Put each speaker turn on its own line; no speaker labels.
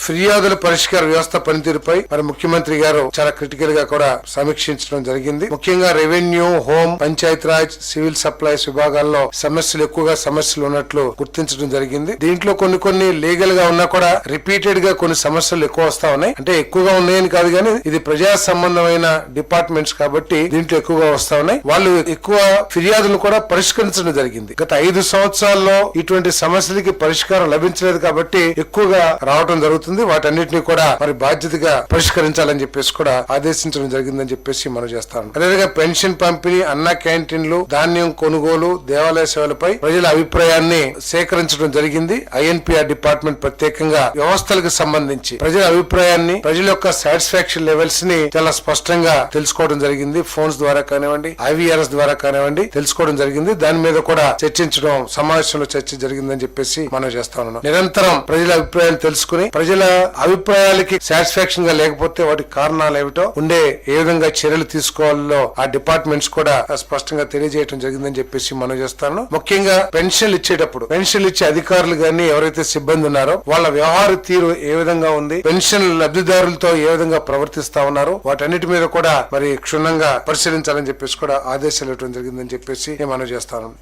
ఫిర్యాదుల పరిష్కార వ్యవస్థ పనితీరుపై మరి ముఖ్యమంత్రి గారు చాలా క్రిటికల్ గా కూడా సమీక్షించడం జరిగింది. ముఖ్యంగా revenue, home, Panchayati Raj, civil supplies విభాగాల్లో ఎక్కువగా సమస్యలు ఉన్నట్లు గుర్తించడం జరిగింది. దీంట్లో కొన్ని లీగల్ గా ఉన్నా కూడా రిపీటెడ్ గా కొన్ని సమస్యలు ఎక్కువ వస్తా ఉన్నాయి. అంటే ఎక్కువగా ఉన్నాయని కాదు కానీ ఇది ప్రజా సంబంధమైన డిపార్ట్మెంట్స్ కాబట్టి దీంట్లో ఎక్కువగా వస్తా ఉన్నాయి. వాళ్ళు ఎక్కువ ఫిర్యాదులు కూడా పరిష్కరించడం జరిగింది. గత 5 సంవత్సరాల్లో ఇటువంటి సమస్యలకి పరిష్కారం లభించలేదు కాబట్టి ఎక్కువగా రావడం జరుగుతుంది. వాటన్నిటిని కూడా మరి బాధ్యతగా పరిష్కరించాలని చెప్పేసి కూడా ఆదేశించడం జరిగిందని చెప్పేసి మనం చేస్తాం. అదేవిధంగా పెన్షన్ పంపిణీ, అన్న క్యాంటీన్లు, ధాన్యం కొనుగోలు, దేవాలయ సేవలపై ప్రజల అభిప్రాయాన్ని సేకరించడం జరిగింది. ఐఎన్పిఆర్ డిపార్ట్మెంట్ ప్రత్యేకంగా వ్యవస్థలకు సంబంధించి ప్రజల అభిప్రాయాన్ని, ప్రజల యొక్క సాటిస్ఫాక్షన్ లెవెల్స్ ని చాలా స్పష్టంగా తెలుసుకోవడం జరిగింది. ఫోన్స్ ద్వారా కానివ్వండి, ఐవీఆర్ఎస్ ద్వారా కానివ్వండి తెలుసుకోవడం జరిగింది. దాని మీద కూడా చర్చించడం, సమావేశంలో చర్చ జరిగిందని చెప్పేసి మనం చేస్తా ఉన్నాం. నిరంతరం ప్రజల అభిప్రాయాలు తెలుసుకుని ప్రజల అభిప్రాయాలకి సాటిస్ఫాక్షన్ గా లేకపోతే వాటి కారణాలు ఏమిటో ఏ విధంగా చర్యలు తీసుకోవాలో ఆ డిపార్ట్మెంట్స్ కూడా స్పష్టంగా తెలియజేయడం జరిగిందని చెప్పేసి మనం చేస్తాను. ముఖ్యంగా పెన్షన్లు ఇచ్చేటప్పుడు పెన్షన్లు ఇచ్చే అధికారులు గాని ఎవరైతే సిబ్బంది ఉన్నారో వాళ్ళ వ్యవహార తీరు ఏ విధంగా ఉంది, పెన్షన్ లబ్ధిదారులతో ఏ విధంగా ప్రవర్తిస్తా ఉన్నారో వాటన్నిటి మీద కూడా మరి క్షుణ్ణంగా పరిశీలించాలని చెప్పేసి కూడా ఆదేశాలు ఇవ్వడం జరిగిందని చెప్పేసి మనం చేస్తాను.